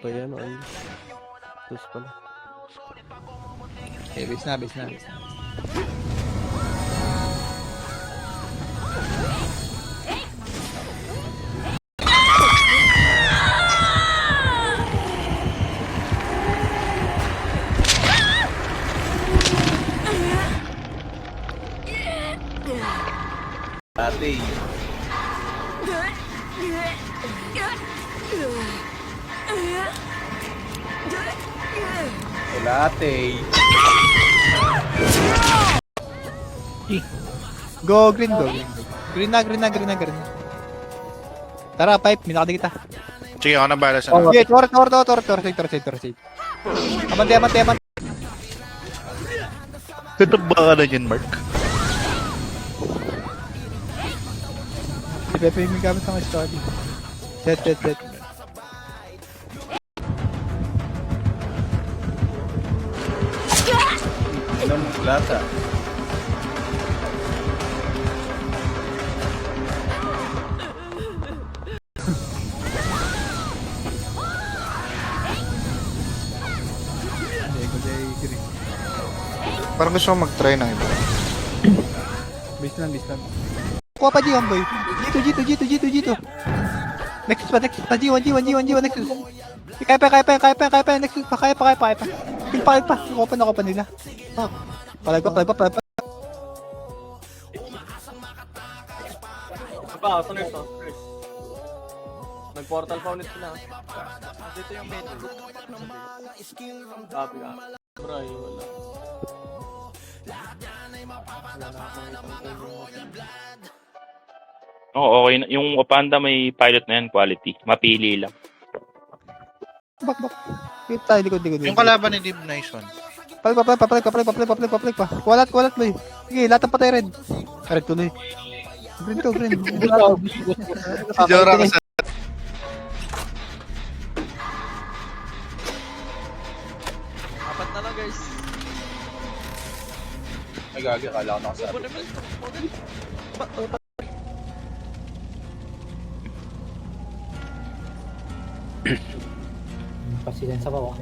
pa yan. Ay. Tapos pala. Okay, base na. Ate. Ate. Go, green. Green na. Tara, pipe. Minakadi kita. Sige, ako na bahala sa Okay, tor. Save. Amante. Tutok ba ka na dyan, Mark? Si Pepe yung gamit ng study. Set. Alam mo, lata. Parang gusto ko mag-try ng iba. Base lang. Kuha pa G1 boy. G2. Nexus pa. G1. Nexus. Kaya pa. Nexus pa. Kaya pa. Kill pa. Nakuha pa nila. Palag pa. Pa, sa nurse. Nag-portal pa ulit sila. Dito yung menu. Sabi ka. Bray, wala. Oo, okay na. Yung Opanda may pilot na yan, quality. Mapili lang. Bak. Wait tayo, likod. Yung kalaban ni Deep Nice one. Palag pa. Kuwalat boy. Sige, lahat ng patay red. Red tuloy. Green to. Si Jora ka sa... Apat na lang guys. Ay, gagi. Akala ko nakasabi. Pasilan sa bawah.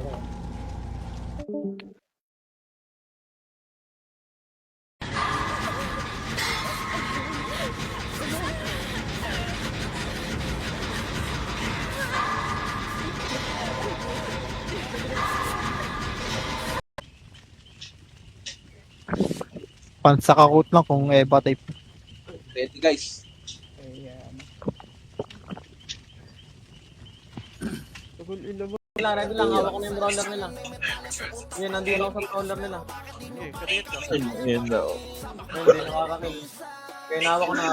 Pansakakot lang kung Eva type. Ready, guys. Ready lang, hawak ko na yung brawler nila. Yan, nandito ako sa brawler nila. Ayun daw. Hindi, nakakakill. Kaya hawak ko na.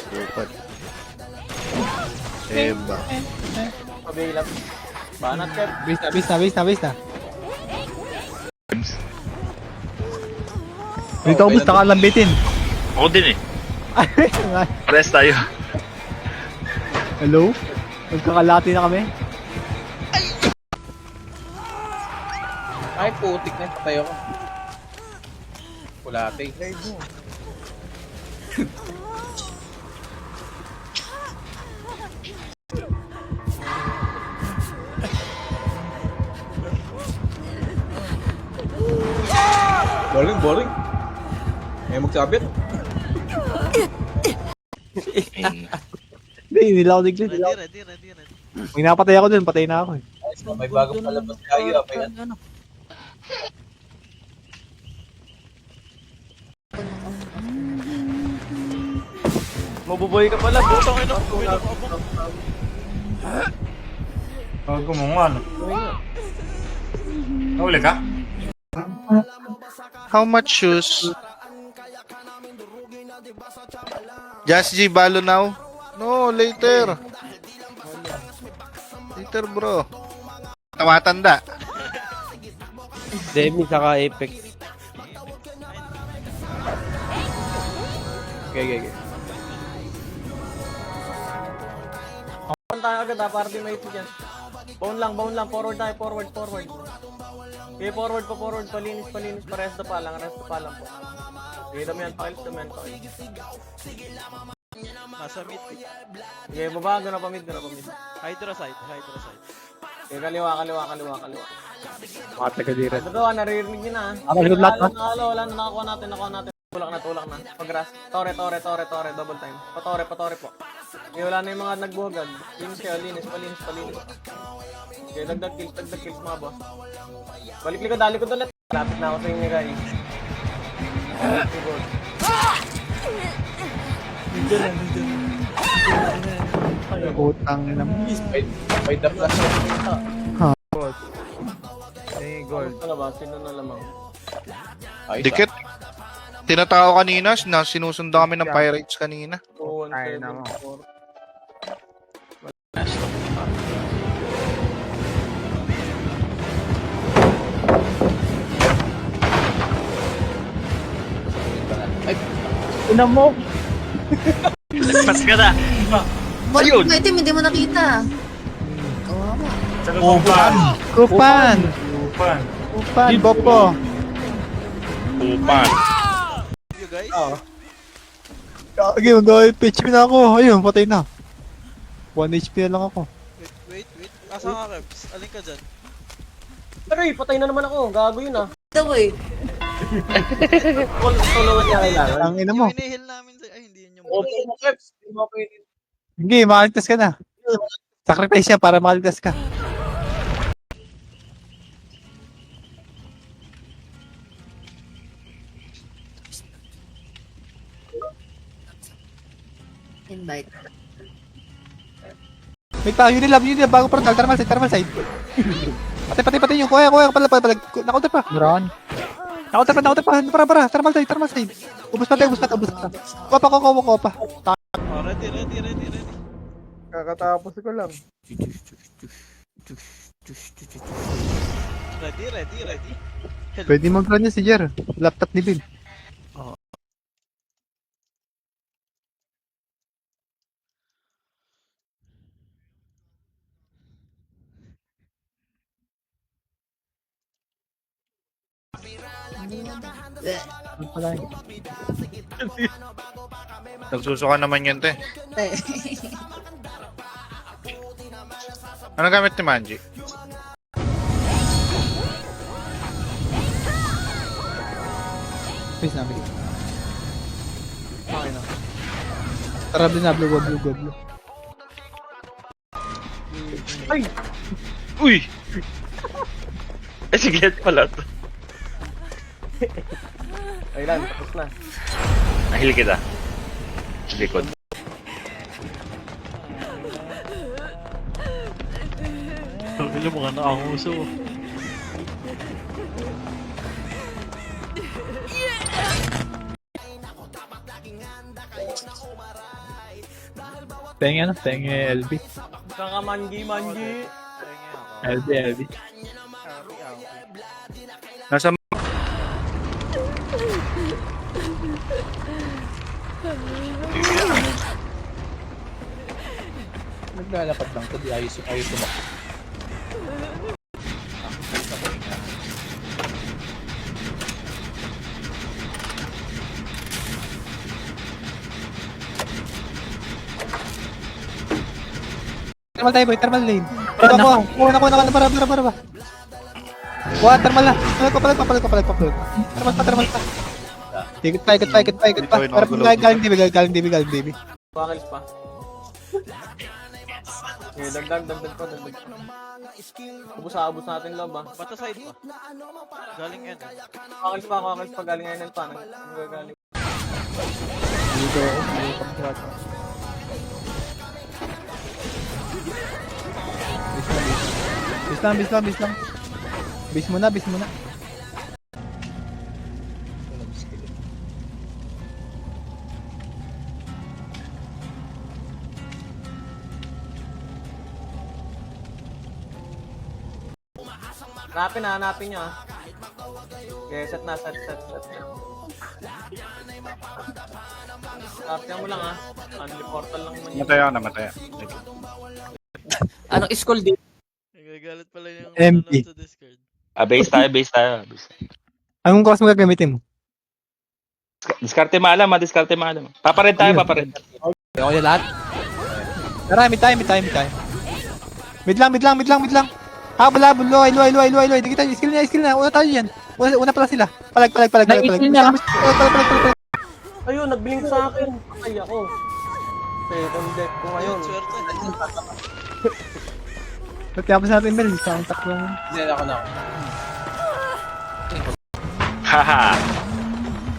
Lupad. Eba. Pabilang. Banat, Kev. Base na. Dito ako gusto kalambitin. Ako din eh. Pares tayo. Hello? Magkakalati na kami. Ay, putik na. Patay ako. Kulate. Boring. May magsabit. Hindi, nila ako diglit. Ready. May napatay ako dun, patay na ako eh. May bagong palabas tayo. Mabubuhay ka pala, butang ino. Bago mo nga, ano? Nahuli ka? How much shoes? Just G, balo now? No, later. Later, bro. Tumatanda. Demi saka Apex. Okay. naman tayo agad ha, para di may ito dyan. Bound lang, forward tayo, forward. Okay, forward, palinis, pa pa lang po. Okay, damihan, pakilis. Nasa mid. Okay, baba, gana pa mid. Hydra side. Okay, kaliwa. Mga taga-diret. Dalawa, naririnig nyo na ha. Ako, good luck, ha? Wala na, nakakuha natin. Tulak na. Pag-ras. Tore, double time. Patore po. Okay, wala na yung mga nagbuhagad. Linis kayo, palinis. Okay, dagdag kills mga boss. Balik likod ulit. Lapit na ako sa inyo guys. Utang naman. By the flash. Gold. Ano ba? Sino na lamang? Ayos, Dikit. Tinatao kanina, sinusundan kami ng pirates kanina. 2-1-7-4. Ina mo! Mas ka na. Ayun! Item, hindi mo nakita. Kawawa. Kupan, Bopo. Upan. You guys? Okay, mag-HP na ako. Ayun, patay na. 1 HP na lang ako. Wait. Asa nga, Rebs? Alin ka dyan? Aray, patay na naman ako. Gago yun ah. Ito eh. Tulungan niya kailangan. Ang ina mo. Yung inihil namin sa... Ay, hindi yun yung... Hindi, makaligtas ka na. Sacrifice siya para makaligtas ka. Invite. May tao, yun nila, bago portal, thermal side. Pati yung kuya, pala, na-counter pa. Meron. Na-counter pa, para, thermal side. Ubus pa. Kopa. Oh, ready. Kakatapos ko lang. Ready. Pwede mag-run niya si Jer. Laptop ni Bill. Nagsusuka naman yun, te. Eh. Ano gamit ni Manji? Please na. Okay na. Tara, blue. Ay! Uy! Sige pala to. Ayun, tapos na. Nahil kita. Likod. Alam mo ka na ang uso. Tenge LB. Kakamangi. LB. Nasa Naglalakad lang to, di ayos tumakbo. Thermal tayo, boy. Thermal lane. Para. Wah, thermal na. Palag pa. Thermal pa. Ikot pa. Para galing DB. Pakils pa. Okay, dagdag pa. Ubus natin loob ah. Bata side pa. Galing yan. Pakils pa. Galing ngayon pa. Nagagaling. Dito. Bis lang. Bis muna. Hanapin nyo ah. Okay, set. Tapos mo lang ah. Only portal lang naman yun. namatay ako. Anong school din? Nagagalit pala yung MP. nanonood sa Discord. Base tayo, base tayo. Anong cost mo gagamitin mo? Diskarte maalam, diskarte maalam. Papared tayo, papared. Okay na lahat? Tara, mid tayo. Mid lang. Habol, loy. Di kita, skill na. Una tayo yan. Una pala sila. Palag. Nag-skill na. Palag. Ayun, nag-blink sa akin. Patay ako. Second deck ko ngayon. Swerte. Pagkapos natin, Mel. Isang taklong. Hindi ako na. Haha.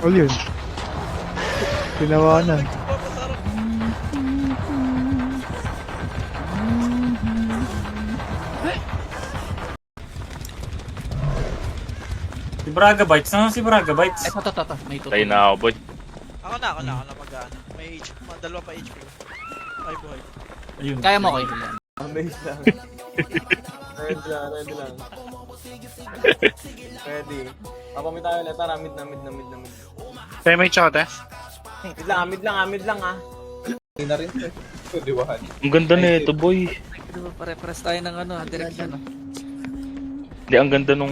All yun. Ginawa na. Papasarap. Si Braga Bites. Saan si Braga Bites? Ay, to. May tuto. Tayo na ako, boy. Ako na mag-ano. May dalawa pa HP. Ay, boy. Ayun. Kaya mo kayo. Base lang. Ready lang. Ready. Papamit tayo ulit. Tara, mid na. Tayo may tsaka, te. Mid lang ah. Hindi na rin. Diwahan. Ang ganda na ito, boy. Diba, pare-pares tayo ng direction. Hindi, ang ganda nung...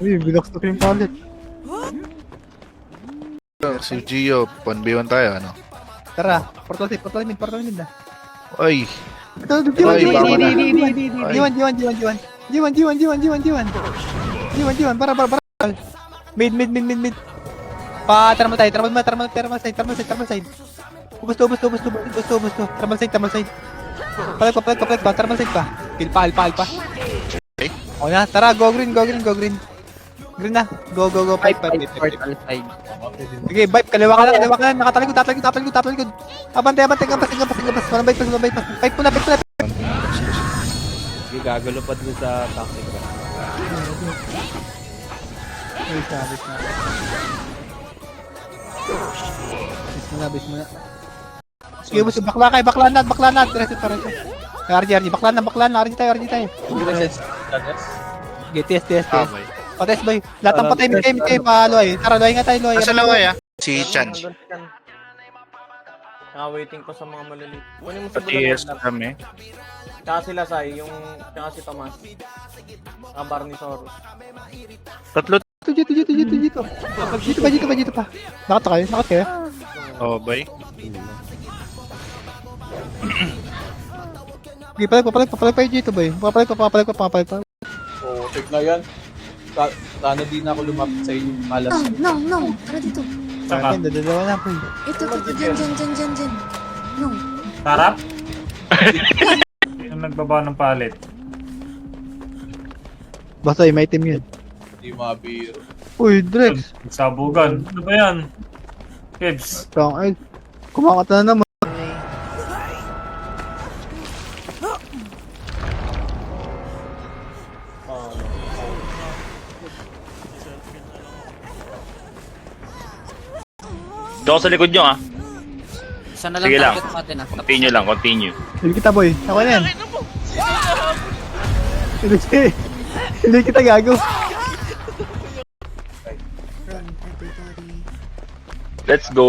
Uy, bilox na yung palit. Si Gio, 1v1 tayo, ano? Tara, portal mid na. Ay, Ito, Ay, baka na. G1, para. Mid. Thermal side. Ubus to. Thermal side. Palag pa, thermal side pa. Alpa. Okay. O na, tara, go green. Green na. Go. Pipe. Portal side. Sige, vibe, kaliwa ka lang. Nakatalikod. Abante, gampas. Parang bypass. Pipe mo na. Sige, gagulupad mo sa tactic. Ay, sabit na. Base mo na. Sige, boss, bakla na. Reset pa rin. RG, bakla na. RG tayo. Sige, TS. okay. Pates boy. Lahat ng patay, mid kayo, Loy. Tara, Loy nga tayo, Loy. Asa lang ah? Si Chan. Waiting pa sa mga maliliit. Kunin mo sa Pati bulan yes kami. Tsaka sila Sai, tsaka si Tomas. Tsaka Barnisaurus. Tatlo. Dito. Dito pa. Nakata kayo. Oh, bay. Sige, papalag pa yung dito, boy. Papalag pa. Oo, check na yan. Sana di na ako lumapit sa inyo. Malas. No. Tara dito. Saka, dadalawa na, boy. Ito, dyan. No. Tarap? Yung nagbaba ng palit. Basta, may item yun. Hindi mabiro. Uy, Drex. Sabugan. Ano ba yan? Kibs. Ay, kumakata na naman. Dito ako sa likod nyo, ah. Isa na lang Sige lang. target natin. Continue lang, continue. Hindi kita, boy. Ako na yan. Hindi kita gago. Let's go.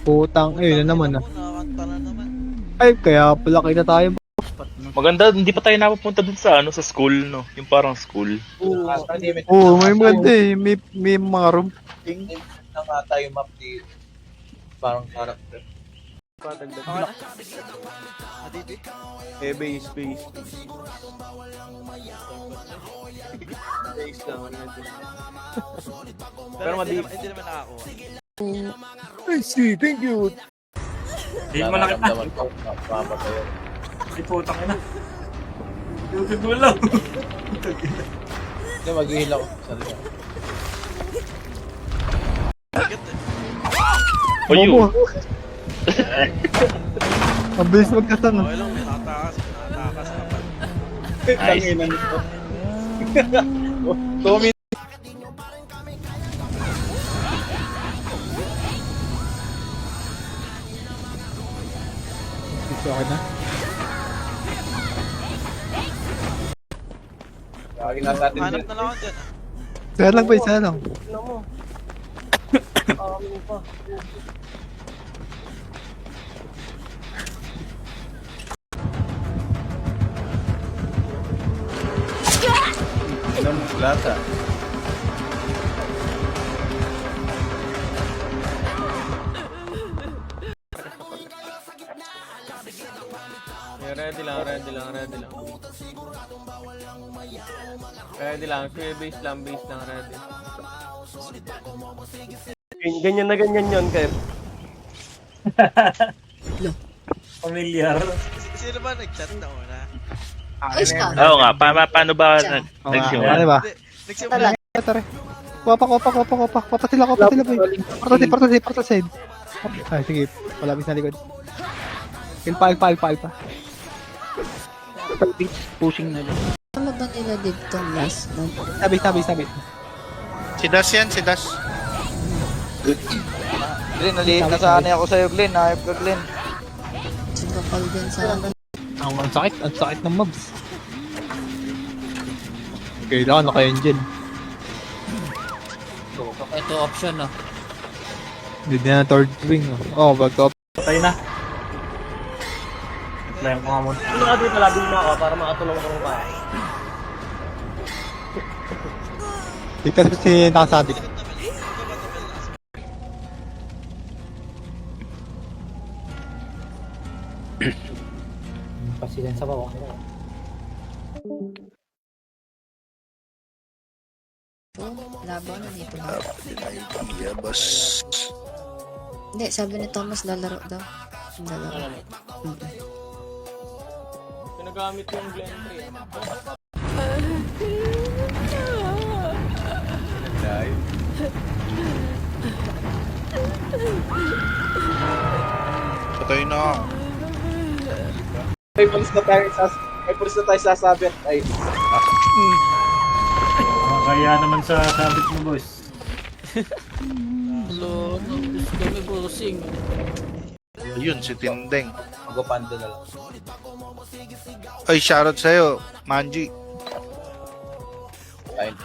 Putang, ayun na naman ah. Nakakanta na naman. Ay, kaya pala kita tayo. Maganda, hindi pa tayo napapunta dun sa sa school, no? Yung parang school. Oo, may maganda eh. May mga room. Tingin na nga tayo map dito. Parang character. Patagdag. Okay na? Aditi? Base. Base lang, ano yun. Pero hindi naman nakakuha. I see, thank you. Hindi mo lang kita. Nararamdaman ko, mapapatay ako. Ay, putang ina. Gulo. Hindi, mag-heal ako sa sarili. O yun. Mabilis magkasama. Okay lang, may nakatakas ka pa. Nice. Okay na. Lagi nasa atin Hanap dyan. na lang ako dyan. Sana lang boy, sana lang. Tignan mo. Mo pa. Lata. Okay, ready lang. Ready lang. Sige, base lang, ready. Ganyan na ganyan yun, Kev. Familiar. Sino ba nag-chat na una? Ay, siya. Oo nga, paano ba Siya. nagsimula? Ano ba? Nagsimula. Tara. Kopa sila boy. Parto side. Ay, sige. Palabis na likod. Alpa. Pushing na lang. Ano ba nila dito last month? Sabi. Si Das yan, si Das. Glenn, naliit na sana ako sa'yo, Glenn. Ayop ka, Glenn. Sinakal din sa akin. Ang sakit ng mobs. Kailangan naka-engine. Ito option, no? Hindi na third wing. Oh, back up. Patay na. Flame ko nga muna. Ano ka dito, labi mo ako para makatulong ko ng bahay. Dito si nakasabi. Pasilan sa bawah. Laban na dito ba? Yabas. Hindi, sabi ni Thomas lalaro daw. Lalaro. Pinagamit yung blend tree. Patay na ako. May pulis na tayo sasabit. Ay, Kaya naman sa sabit mo, boss. Hello, gusto kami bossing. Ayun, si Tindeng. magpapanda na lang. Ay, shoutout sa'yo, Manji. Fine.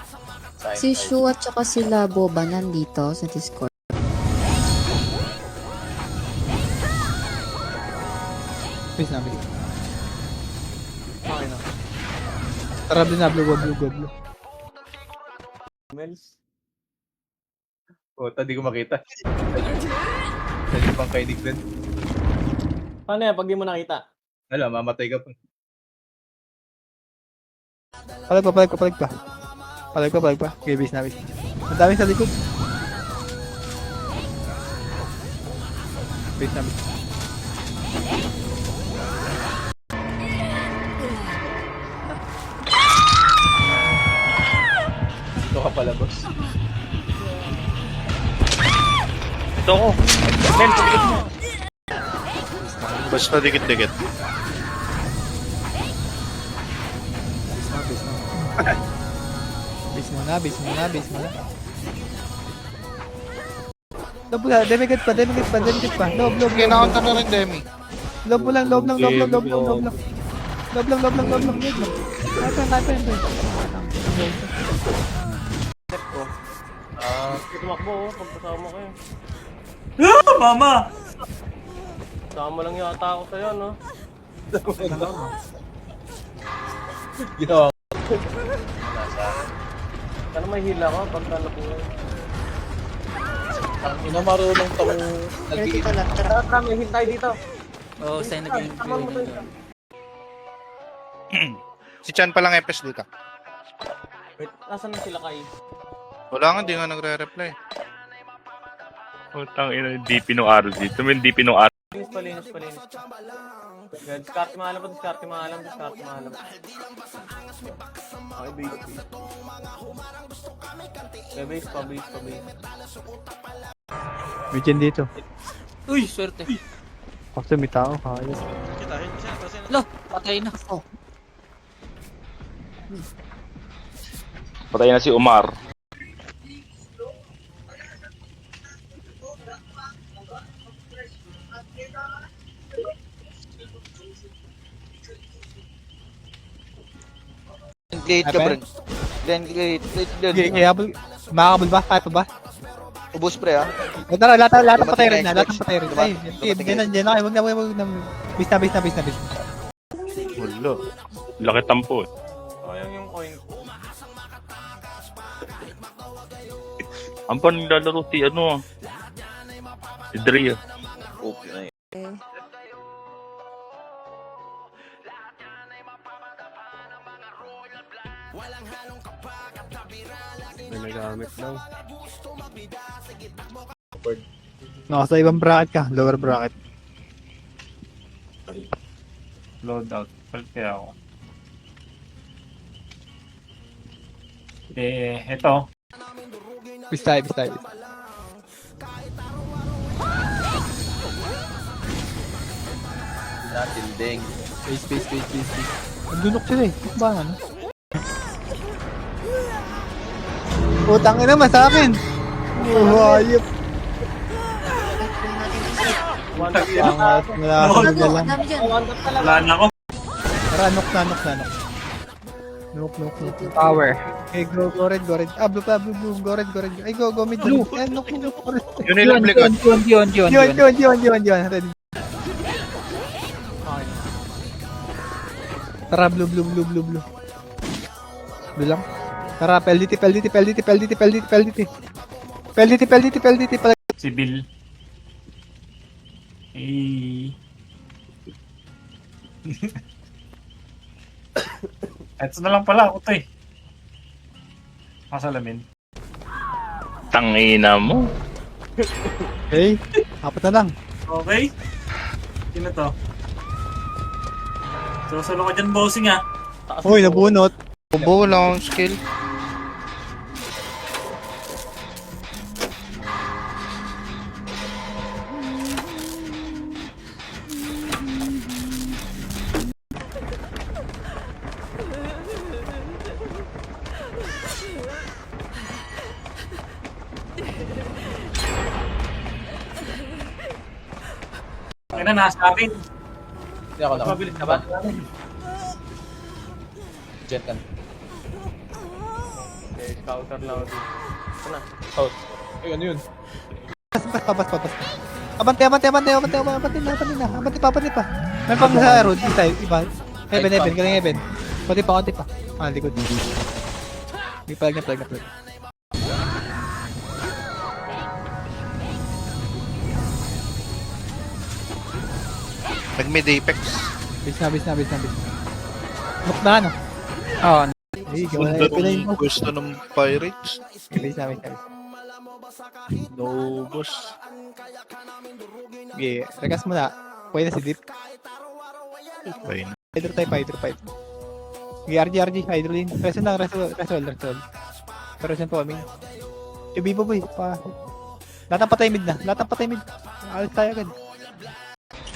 Si Shu at saka si Labo ba nandito sa Discord? Please namin. Okay na. Tara, blue. Mels. Di ko makita. Dali pang kay Nick din. Paano yan pag di mo nakita? Alam, mamatay ka pa. Palag pa. Okay, base na. Ang dami sa likod. Base na. Ito ka pala, boss. Ito ako. Men, pagkit mo. Basta dikit-dikit. Base muna. Demigod pa. Lob. Kinakunta na rin, Demi. Lob lang. Lob lang. Kaya Step ko. Tumakbo oh, pag kasama ko yun. Mama! Kasama lang yata ako sa'yo, no? Ginawa ko. Sana may hila ko pagka napunan. Ang ina marunong tong Pero dito lang, tara. Tara, may hil tayo dito. Oo, sa'yo nag-include. Si Chan pa lang epes dito. Wait, nasan na sila kay? Wala nga, di nga nagre-reply. Putang ina, DP ng araw dito. May DP ng araw. Palinis. Good, discard maalam. Okay, base. Okay, base pa. may dyan dito. Uy, swerte. Kasi may tao, kaya. Kita. Lo, patay na. Oh, Patay na si Omar. Glade ka, Brent. Glenn, glade. Kaya habol. Makakabol ba? Kaya pa ba? Ubus pre, ah. Tara, lahat ng patay rin. Ay, Dumating dyan na. Huwag na. Base na. Wala. Laki tampo eh. Sayang yung coin ko. Ang pa naglalaro si ano, si Drea. Okay na yun. May nagamit lang. Nasa ibang bracket ka, lower bracket. Loadout. Palit kaya ako. Ito. Bis tayo, bis tayo. Natinding. Space. Nandunok sila eh. Ba ano? Utang ina naman sa akin. Hayop. One tap yan. Pangat, wala akong Gago, dala. ang dami dyan. One tap talaga. Wala na ako. Tara, nok. Nok. Power. Okay, go red. Ah, blue, go red. Ay, go mid. Eh, nok, red. Yun ilang likod. Diyon. Red. Tara, blue. Blue lang. Tara, PLDT. Si Bill. Ito na lang pala ako to eh. Masalamin. Tangina mo. Okay, apat na lang. Okay. Sino to? Susulo ka dyan, bossing ah. Uy, nabunot. Combo, wala akong skill. Ay na, nasa akin. Hindi ako lang. Mabilis ka ba? Jet kan. Okay, counter lang ako dito. Ito na. Ay, ano yun? Papas. Abante pa. May pang sa road, isa, iba. Heaven, galing heaven. Konti pa. Ah, likod. May plug na. Nag-mid Apex. Bis na. Look na, ano? Oo. Ay, gawin na pinayin mo. Gusto ng Pirates. Bis na. No, boss. Okay, rekas mo na. Pwede na si Deep. Fine. Hydro type. Okay, RG, Hydro lane. Resol. Pero saan po kami? Yung Bibo boy, pa. Lahat ng patay mid na. Alis tayo agad.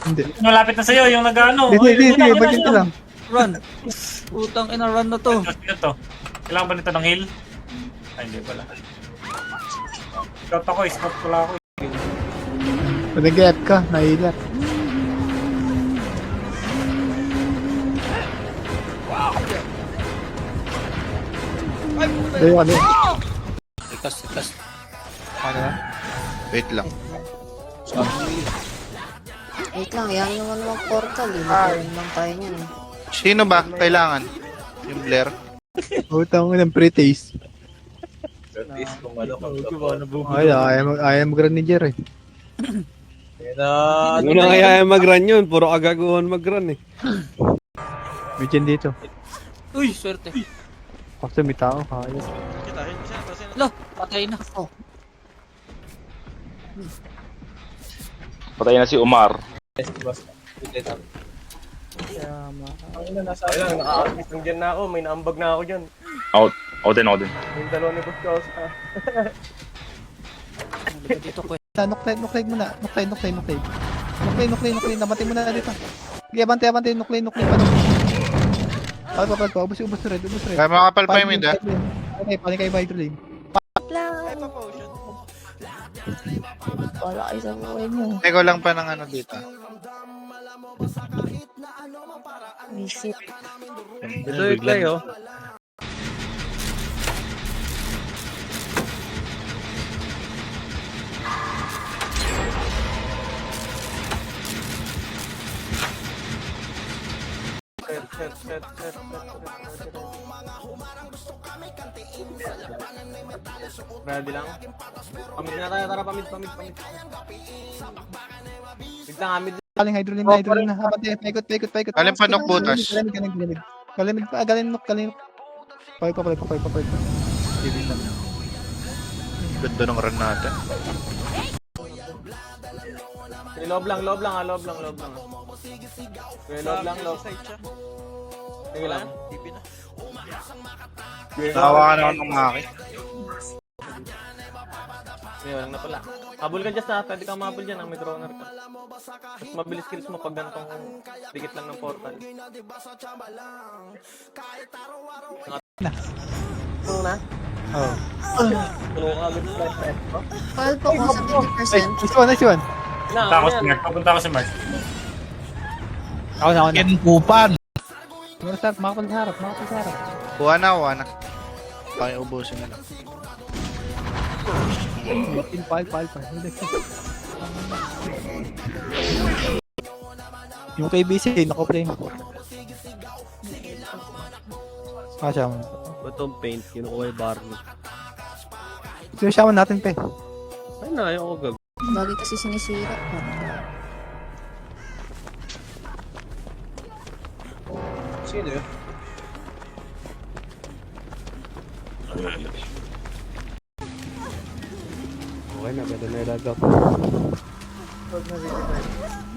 Hindi. Malapit na sa'yo, yung nag-ano. Sige, bagyan ko lang. Run. Utang ina, run na to. Sino to? Kailangan ba nito ng heal? Ay, hindi pala. Scout pala ako. Pag nag-get ka, nahilat. Dayo ka din. Likas. Ano na? Wait lang. Wait lang, yan yung ano ng portal. Magkaroon lang tayo niyan. Sino ba? Kailangan? Yung Blair? Utang ko ng pre-taste. At least kung ano kung Ay, ayaw mag-graniger eh. Ano na kaya mag-run yun? Puro kagaguhan mag-run eh. Medyan dito. Uy, swerte. Kasi may tao, kaya. Kita, hindi siya. Lo, patay na. Patay na si Umar. Ayun, naka-assist lang dyan na ako. May naambag na ako dyan. Out. Out din. Yung dalawa ni Boss Kausa. Dito ko. Nuklay muna. Nuklay. Namatay mo na dito. Sige, abante. Nuklay pa. Pagpapag ko. Ubus red. Kaya makapal pa yung mid, ah. Okay, paling kayo ba hydro lane? Wala kayo sa buhay mo. Eko lang pa ng ano dito. Visit. Ito yung play oh. Set. Ready lang. Pamid na tayo, tara pamid. Bigla mid. Galing hydrolim na. Abante, paikot. Alin pa nok butas? Galing. Paik pa. Bilis lang. Ganda ng run natin. Loob lang. Okay, loob. Side siya. Sige lang. TP na. Nahawakan ako ng maki. Ngayon lang na pala. Habol ka dyan sa pwede kang mahabol dyan ang midrunner ka. Mas mabilis kills mo pag ganitong dikit lang ng portal. Puno na? Oh. Puno ka agad sa F ko? Call po ko sa 20%. Nice one. Punta ako si Mark. Papunta ako si Mark. Ako na. Kupan! Siguro start, makapal sa harap. Kuha na. Pakiubusin na lang. Pal. Yung kay BC, nako-play mo. Siya mo. Itong paint, kinukuha yung barney. Siya mo natin, pe. Ay na, ayaw ko gag. Bagay kasi sinisira. Sino yun? Okay na, pwede na ilagap.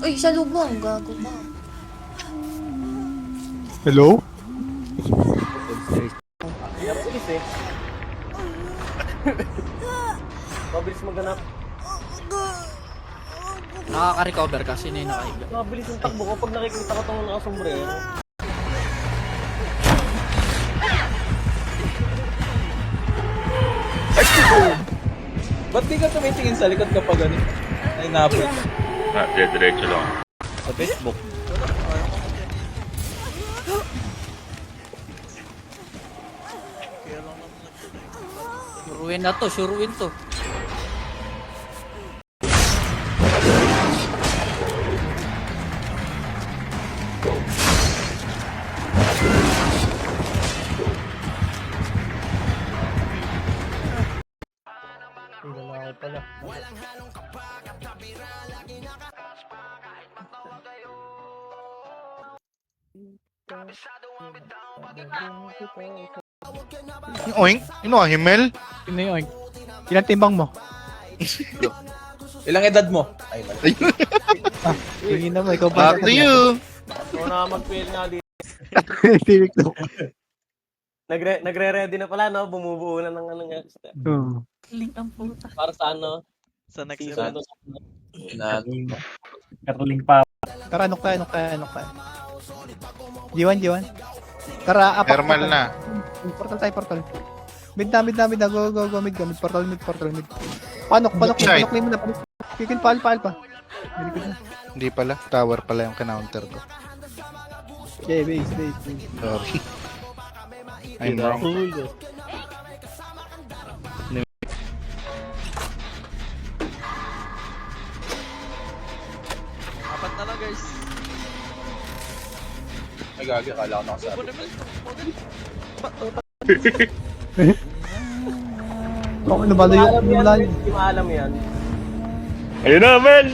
Uy, sa lubong. Gago ba? Hello? Ang bilis eh. Mabilis maghanap. Nakaka-recover ka. Sino yung nakahiga? Mabilis yung takbo ko pag nakikita ko itong nakasombrero. Ba't di ka tumitingin sa likod kapag ano? Ay, napit. Diretso lang. Sa Facebook. Kaya lang naman nagtuloy. Suruin to. Oink! Himel? Sino yun? Ilang timbang mo? Ilang edad mo? Ay, mali. Tingin naman, ikaw ba? Back to you! Ako na mag-fail nga dito. Tinik to. Nagre-ready na pala, no? Bumubuo na ng ano nga. Link ang puta. Para sa ano? Sa next Season. event. Kerling pa. Tara, anok tayo. G1. Tara, apak. Thermal na. Portal. Mid na. Go, mid. Portal, mid. Panok Side. mo na. Kikin, pal pa. Nilikod na. Hindi pala. Tower pala yung kinounter ko. Okay, base. Sorry. I'm wrong. Apat na lang guys. Ay, gagi. Akala ko nakasabi. Bubo naman. Ako nabalayo. Hindi maalam yan. Ayun na, Mel!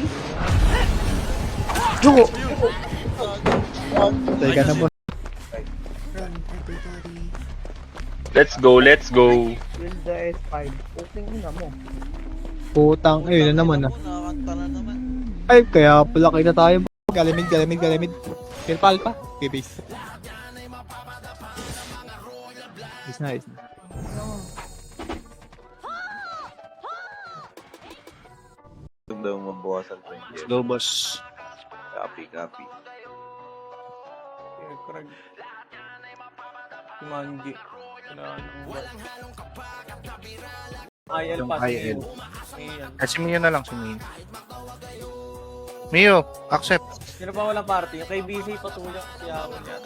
Jugo! Teka na, boss. Run, everybody. Let's go. Putang, ayun na naman ah. Nakakanta na naman. Ay, kaya pala kita tayo. Galamid. Kirpal pa. Okay, base. Is na. Ito daw mabawasan ko yung Let's go, boss. Copy. Krag. Manji. Kailangan ng buwan. IL Yung pa. IL. Ayan. Si Mio na lang, si Mio. Mio, accept. Sino pa walang party? Yung kay BC patulak siya ako niya.